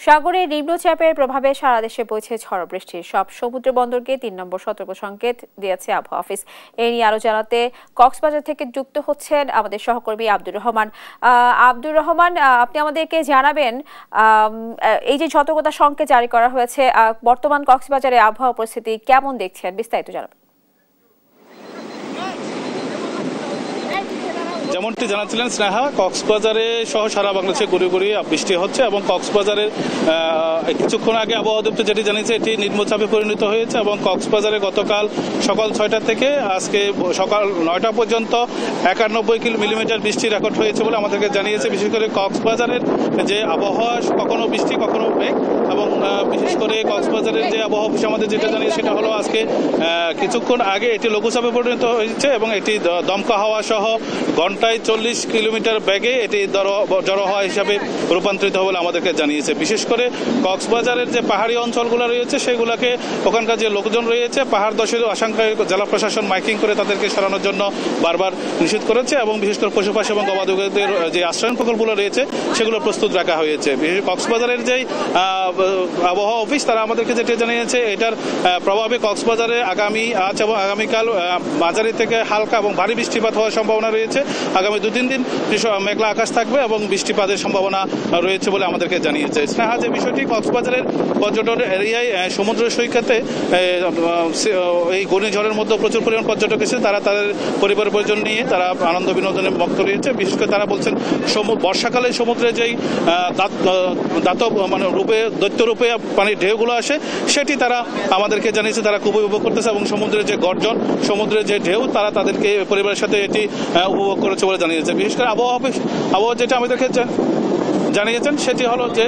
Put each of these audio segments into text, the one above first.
সাগরে নিম্নচাপের প্রভাবে সারা দেশে বইছে ঝড় বৃষ্টি। সব সমুদ্র বন্দরকে ৩ নম্বর সতর্ক সংকেত দিয়েছে আবহাওয়া অফিস। এই নিয়ে আরো জানাতে কক্সবাজার থেকে যুক্ত হচ্ছেন আমাদের সহকর্মী আব্দুর রহমান। আপনি আমাদেরকে জানাবেন এই যে সতর্কতা সংকেত জারি করা হয়েছে, বর্তমান কক্সবাজারে আবহাওয়া পরিস্থিতি কেমন দেখছেন, বিস্তারিত জানাবেন। যেমনটি জানাচ্ছিলেন স্নেহা, কক্সবাজারে সহ সারা বাংলাদেশে গুঁড়ি গুঁড়ি বৃষ্টি হচ্ছে এবং কক্সবাজারের কিছুক্ষণ আগে আবহাওয়া দপ্তর যেটি জানিয়েছে এটি নিম্নচাপে পরিণত হয়েছে এবং কক্সবাজারে গতকাল সকাল 6টা থেকে আজকে সকাল 9টা পর্যন্ত 91 মিলিমিটার বৃষ্টি রেকর্ড হয়েছে বলে আমাদেরকে জানিয়েছে। বিশেষ করে কক্সবাজারের যে আবহাওয়া কখনো বৃষ্টি কখনো মেঘ, এবং বিশেষ করে কক্সবাজারের যে আবহাওয়া অফিস আমাদের যেটা জানিয়ে সেটা হলো আজকে কিছুক্ষণ আগে এটি লঘুচাপে পরিণত হয়েছে এবং এটি দমকা হাওয়া সহ ঘন্টায় 40 কিলোমিটার বেগে এটি জড়ো হওয়া হিসাবে রূপান্তরিত হবে বলে আমাদেরকে জানিয়েছে। বিশেষ করে কক্সবাজারের যে পাহাড়ি অঞ্চলগুলো রয়েছে সেগুলোকে ওখানকার যে লোকজন রয়েছে পাহাড় ধসের আশঙ্কায় জেলা প্রশাসন মাইকিং করে তাদেরকে সরানোর জন্য বারবার নিষেধ করেছে এবং বিশেষ করে পশুপাখি এবং গবাদিপশুদের যে আশ্রয়ণ প্রকল্পগুলো রয়েছে সেগুলো প্রস্তুত রাখা হয়েছে। কক্সবাজারের যেই আবহাওয়া অফিস তারা আমাদেরকে যেটা জানিয়েছে এটার প্রভাবে কক্সবাজারে আজ এবং আগামীকাল মাঝারি থেকে হালকা এবং ভারী বৃষ্টিপাত হওয়ার সম্ভাবনা রয়েছে। আগামী 2-3 দিন মেঘলা আকাশ থাকবে এবং বৃষ্টিপাতের সম্ভাবনা রয়েছে বলে আমাদেরকে জানিয়েছে। স্নেহা, যে বিষয়টি কক্সবাজারের পর্যটন এরিয়ায় সমুদ্র সৈকতে এই ঘূর্ণিঝড়ের মধ্যে প্রচুর পরিমাণ পর্যটক এসে তারা তাদের পরিবার পরিজন নিয়ে তারা আনন্দ বিনোদনে মগ্ন রয়েছে। বিশেষ করে তারা বলছেন বর্ষাকালে সমুদ্রে যেই দৈত্য রূপে পানির ঢেউগুলো আসে সেটি তারা আমাদেরকে জানিয়েছে তারা খুবই উপভোগ করতেছে এবং সমুদ্রের যে গর্জন, সমুদ্রের যে ঢেউ তারা তাদেরকে পরিবারের সাথে এটি উপভোগ করেছে বলে জানিয়েছে। বিশেষ করে আবহাওয়া যেটা আমাদেরকে জানিয়েছেন সেটি হলো যে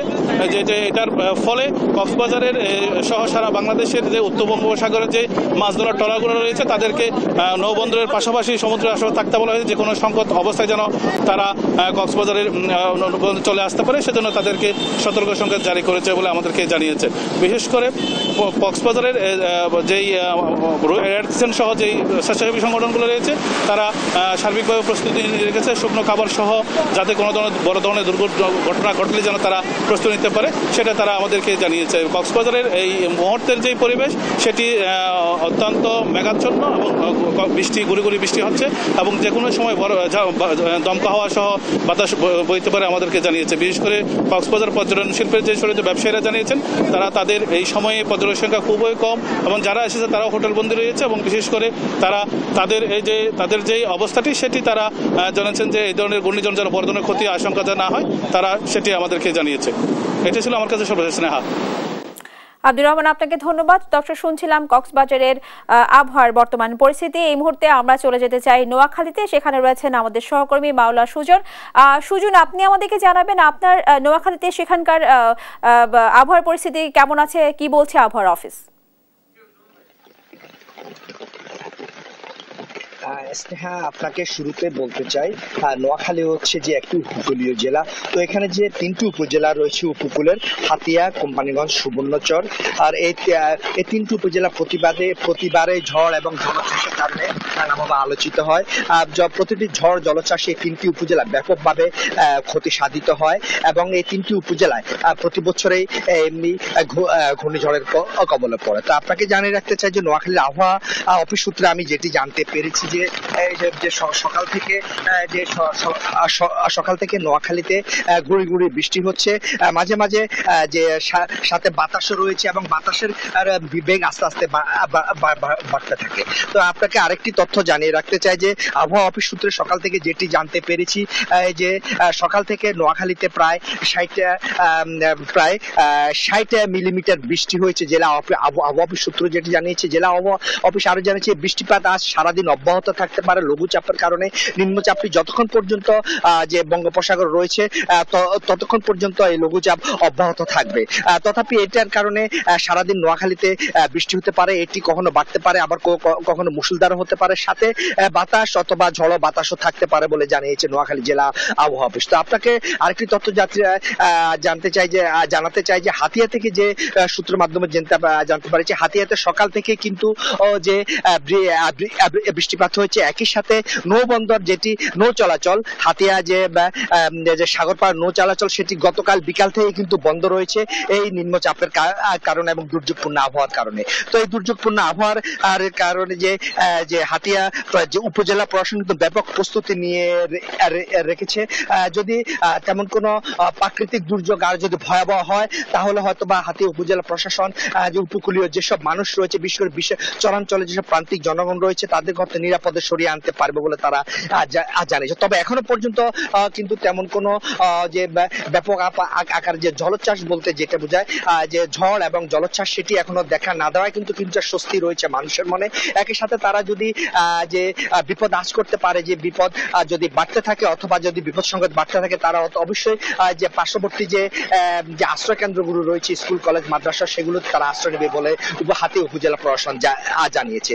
এটার ফলে কক্সবাজারের সহ সারা বাংলাদেশের যে উত্তর বঙ্গোপসাগরের যে মাছ ধরার ট্রলারগুলো রয়েছে তাদেরকে নৌবন্দরের পাশাপাশি সমুদ্রের আশপাশে থাকতে বলা হয়েছে। যে কোনো সংকট অবস্থায় যেন তারা কক্সবাজারের চলে আসতে পারে সেজন্য তাদেরকে সতর্ক সংকেত জারি করেছে বলে আমাদেরকে জানিয়েছে। বিশেষ করে কক্সবাজারের যেই রেড সহ যেই স্বেচ্ছাসেবী সংগঠনগুলো রয়েছে তারা সার্বিকভাবে প্রস্তুতি রেখেছে শুকনো খাবার সহ, যাতে কোনো বড় ধরনের ঘটনা ঘটলে যেন তারা প্রস্তুতি নিতে পারে সেটা তারা আমাদেরকে জানিয়েছে। কক্সবাজারের এই মুহূর্তের যে পরিবেশ সেটি অত্যন্ত মেঘাচ্ছন্ন এবং গুঁড়ি গুঁড়ি বৃষ্টি হচ্ছে এবং যে কোনো সময় দমকা হাওয়া সহ বাতাস বইতে পারে আমাদেরকে জানিয়েছে। বিশেষ করে কক্সবাজার পর্যটন শিল্পের যে ব্যবসায়ীরা জানিয়েছেন তারা তাদের এই সময়ে পর্যটকের সংখ্যা খুবই কম এবং যারা এসেছে তারাও হোটেলবন্দি রয়েছে এবং বিশেষ করে তারা তাদের যে অবস্থাটি সেটি তারা জানিয়েছেন যে এই ধরনের ঘূর্ণিঝড় যেন বড় ধরনের ক্ষতি আশঙ্কা না হয় তারা সেটি আমাদেরকে জানিয়েছে। এটা ছিল আমার কাছে সর্বশেষ। স্নেহা, আব্দুর রহমান, আপনাকে ধন্যবাদ। দর্শক, শুনছিলাম কক্সবাজারের আবহাওয়ার বর্তমান পরিস্থিতি। এই মুহূর্তে আমরা চলে যেতে চাই নোয়াখালীতে, সেখানে রয়েছেন আমাদের সহকর্মী মাওলা সুজন। আপনি আমাদেরকে জানাবেন আপনার নোয়াখালীতে সেখানকার আবহাওয়ার পরিস্থিতি কেমন আছে, কি বলছে আবহাওয়ার অফিস? স্নেহা, আপনাকে শুরুতে বলতে চাই নোয়াখালী হচ্ছে যে একটি উপকূলীয় জেলা। তো এখানে যে 3টি উপজেলা রয়েছে উপকূলের, হাতিয়া, কোম্পানিগঞ্জ, সুবর্ণচর, আর এই 3টি উপজেলা প্রতিবারে ঝড় এবং জলোচ্ছ্বাসের কারণে নানাভাবে আলোচিত হয়। প্রতিটি ঝড় জলোচ্ছ্বাসে এই 3টি উপজেলা ব্যাপকভাবে ক্ষতি সাধিত হয় এবং এই 3টি উপজেলায় প্রতি বছরেই এমনি ঘূর্ণিঝড়ের কবলে পড়ে। তো আপনাকে জানিয়ে রাখতে চাই যে নোয়াখালীর আবহাওয়া অফিস সূত্রে আমি যেটি জানতে পেরেছি যে সকাল থেকে নোয়াখালীতে গুঁড়ি গুঁড়ি বৃষ্টি হচ্ছে, মাঝে মাঝে যে সাথে বাতাসও রয়েছে এবং বাতাসের বেগ আস্তে আস্তে বাড়তে থাকে। তো আপনাকে আরেকটি তথ্য জানিয়ে রাখতে চাই যে আবহাওয়া অফিস সূত্রে সকাল থেকে যেটি জানতে পেরেছি যে সকাল থেকে নোয়াখালীতে প্রায় 60 মিলিমিটার বৃষ্টি হয়েছে। জেলা আবহাওয়া অফিস সূত্র যেটি জানিয়েছে, জেলা আবহাওয়া অফিস আরো জানিয়েছে বৃষ্টিপাত আজ সারাদিন অব্যাহত থাকতে পারে লঘুচাপের কারণে। নিম্নচাপটি যতক্ষণ পর্যন্ত যে বঙ্গোপসাগর রয়েছে ততক্ষণ পর্যন্ত এই লঘুচাপ অব্যাহত থাকবে। তথাপি এটার কারণে সারাদিন নোয়াখালীতে বৃষ্টি হতে পারে, এটি কখনো বাড়তে পারে আবার কখনো মুষলধার হতে পারে। সাথে বাতাস অথবা ঝড়ো বাতাসও থাকতে পারে বলে জানিয়েছে নোয়াখালী জেলা আবহাওয়া অফিস। তো আপনাকে আরেকটি তথ্য জানাতে চাই যে হাতিয়া থেকে যে সূত্রের মাধ্যমে জানতে পারছি, হাতিয়াতে সকাল থেকে কিন্তু যে বৃষ্টিপাত হয়েছে, একই সাথে নৌ বন্দর যেটি নৌ চলাচল, হাতিয়া যে সাগরপাড় নৌ চলাচল সেটি গতকাল বিকাল থেকে কিন্তু বন্ধ রয়েছে এই নিম্নচাপের কারণে এবং দুর্যোগপূর্ণ আবহাওয়ার কারণে। তো এই দুর্যোগপূর্ণ আবহাওয়ার কারণে যে হাতিয়া যে উপজেলা প্রশাসন কিন্তু ব্যাপক প্রস্তুতি নিয়ে রেখেছে। যদি তেমন কোনো প্রাকৃতিক দুর্যোগ আর যদি ভয়াবহ হয় তাহলে হয়তো বা হাতিয়া উপজেলা প্রশাসন যে উপকূলীয় যেসব মানুষ রয়েছে, বিশেষ করে চরাঞ্চলে যেসব প্রান্তিক জনগণ রয়েছে তাদের ঘরে নিরাপদে সরিয়ে আনতে পারবে বলে তারা জানিয়েছে। তবে এখনো পর্যন্ত কিন্তু তেমন কোনো যে ব্যাপক আকার যে জলোচ্ছ্বাস বলতে যেটা বোঝায় যে ঝড় এবং জলোচ্ছ্বাস সেটি এখনো দেখা না দেওয়ায় কিন্তু কিছুটা স্বস্তি রয়েছে মানুষের মনে। একই সাথে তারা যদি যে বিপদ আশ করতে পারে, যে বিপদ যদি বাড়তে থাকে অথবা যদি বিপদ সংকেত বাড়তে থাকে, তারা অবশ্যই যে পার্শ্ববর্তী যে আশ্রয় কেন্দ্রগুলো রয়েছে, স্কুল কলেজ মাদ্রাসা, সেগুলো তারা আশ্রয় নেবে বলে হাতিয়া উপজেলা প্রশাসন জানিয়েছে।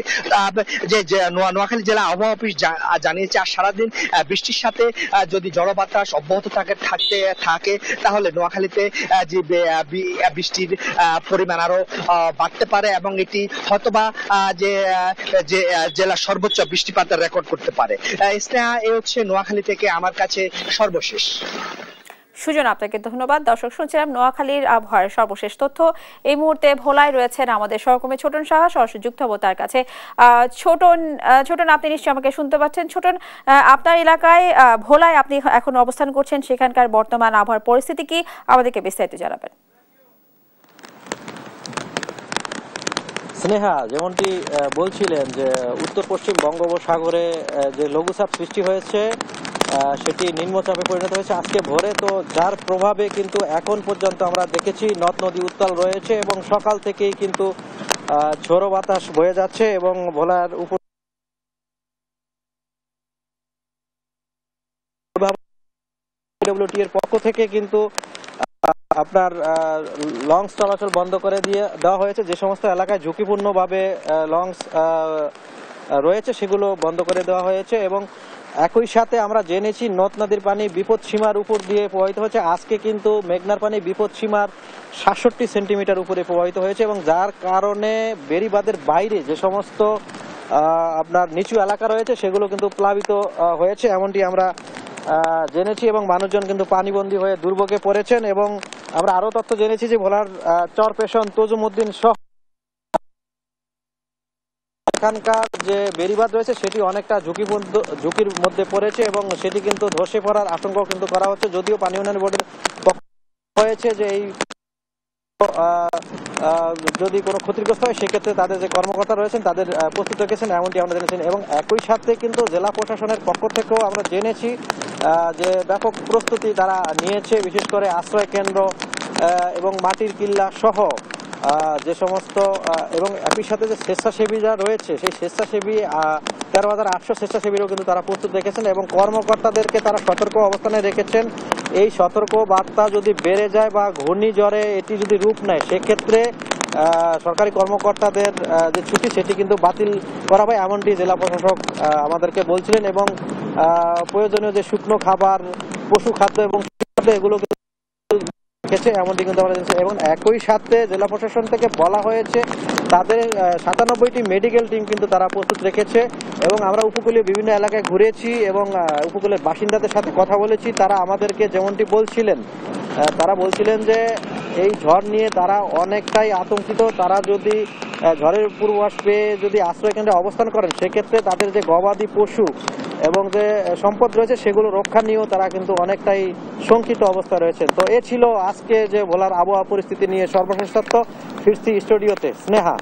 যে নোয়াখালী জেলা আবহাওয়া অফিস জানিয়েছে আর সারাদিন বৃষ্টির সাথে যদি ঝড়ো বাতাস অব্যাহত থাকে তাহলে নোয়াখালীতে যে বৃষ্টির পরিমাণ আরো বাড়তে পারে এবং এটি হয়তোবা যে জেলা সর্বোচ্চ বৃষ্টিপাতের রেকর্ড করতে পারে। স্নেহা, এ হচ্ছে নোয়াখালী থেকে আমার কাছে সর্বশেষ। সুজন, আপনাকে ধন্যবাদ। দর্শক, শুনছিলাম নোয়াখালীর আবহাওয়ার সর্বশেষ তথ্য। এই মুহূর্তে ভোলায় রয়েছেন আমাদের সহকর্মী ছোটন সাহা, সরাসরি যুক্ত হবো তার কাছে। ছোটন, আপনি নিশ্চয়ই আমাকে শুনতে পাচ্ছেন। ছোটন, আপনার এলাকায় ভোলায় আপনি এখন অবস্থান করছেন, সেখানকার বর্তমান আবহাওয়ার পরিস্থিতি কি, আমাদেরকে বিস্তারিত জানাবেন। স্নেহা, যেমনটি বলছিলেন যে উত্তর পশ্চিম বঙ্গোপসাগরে যে লঘুচাপ সৃষ্টি হয়েছে সেটি নিম্নচাপে পরিণত হয়েছে আজকে ভোরে। তো যার প্রভাবে কিন্তু এখন পর্যন্ত আমরা দেখেছি নদ নদী উত্তাল রয়েছে এবং সকাল থেকেই কিন্তু ঝোড়ো বাতাস বয়ে যাচ্ছে এবং ভোলার উপর এর পক্ষ থেকে কিন্তু আপনার লঞ্চ চলাচল বন্ধ করে দেওয়া হয়েছে। যে সমস্ত এলাকায় ঝুঁকিপূর্ণভাবে লঞ্চ রয়েছে সেগুলো বন্ধ করে দেওয়া হয়েছে এবং একই সাথে আমরা জেনেছি নদ নদীর পানি বিপদ সীমার উপর দিয়ে প্রবাহিত হয়েছে। আজকে কিন্তু মেঘনার পানি বিপদ সীমার ৬৭ সেন্টিমিটার উপরে প্রবাহিত হয়েছে এবং যার কারণে বেড়িবাঁধের বাইরে যে সমস্ত আপনার নিচু এলাকা রয়েছে সেগুলো কিন্তু প্লাবিত হয়েছে, এমনটি আমরা জেনেছি এবং মানুষজন কিন্তু পানিবন্দী হয়ে দুর্ভোগে পড়েছেন। এবং আমরা আরো তথ্য জেনেছি যে ভোলার চরপেশন তজুমউদ্দিন সহ এখানকার যে বেড়িবাঁধ রয়েছে সেটি অনেকটা ঝুঁকির মধ্যে পড়েছে এবং সেটি কিন্তু ধসে পড়ার আশঙ্কাও কিন্তু করা হচ্ছে। যদিও পানি উন্নয়ন বোর্ডের পক্ষ হয়েছে যে এই যদি কোনো ক্ষতিগ্রস্ত হয় সেক্ষেত্রে তাদের যে কর্মকর্তা রয়েছেন তাদের প্রস্তুত রেখেছেন, এমনটি আমরা জেনেছি। এবং একই সাথে কিন্তু জেলা প্রশাসনের পক্ষ থেকেও আমরা জেনেছি যে ব্যাপক প্রস্তুতি তারা নিয়েছে, বিশেষ করে আশ্রয় কেন্দ্র এবং মাটির কিল্লা সহ যে সমস্ত এবং একই সাথে যে স্বেচ্ছাসেবীরা রয়েছে সেই স্বেচ্ছাসেবী ১৩,৮০০ স্বেচ্ছাসেবীরাও কিন্তু তারা প্রস্তুত রেখেছেন এবং কর্মকর্তাদেরকে তারা সতর্ক অবস্থানে রেখেছেন। এই সতর্ক বার্তা যদি বেড়ে যায় বা ঘূর্ণিঝড়ে এটি যদি রূপ নেয় সেক্ষেত্রে সরকারি কর্মকর্তাদের যে ছুটি সেটি কিন্তু বাতিল করা হয়, এমনটি জেলা প্রশাসক আমাদেরকে বলছিলেন। এবং প্রয়োজনীয় যে শুকনো খাবার, পশু খাদ্য এবং এগুলো এমনটি কিন্তু আমরা জানছি। এবং একই সাথে জেলা প্রশাসন থেকে বলা হয়েছে তাদের ৯৭টি মেডিকেল টিম কিন্তু তারা প্রস্তুত রেখেছে। এবং আমরা উপকূলীয় বিভিন্ন এলাকায় ঘুরেছি এবং উপকূলের বাসিন্দাদের সাথে কথা বলেছি, তারা আমাদেরকে যেমনটি বলছিলেন যে এই ঝড় নিয়ে তারা অনেকটাই আতঙ্কিত। তারা যদি ঝড়ের পূর্বাভাস পেয়ে যদি আশ্রয় কেন্দ্রে অবস্থান করেন সেক্ষেত্রে তাদের যে গবাদি পশু এবং যে সম্পদ রয়েছে সেগুলো রক্ষা নিয়েও তারা কিন্তু অনেকটাই শঙ্কিত অবস্থা রয়েছেন। তো এ ছিল আজকে যে ভোলার আবহাওয়া পরিস্থিতি নিয়ে সর্বশেষ তথ্য। ফিরছি স্টুডিওতে। স্নেহা।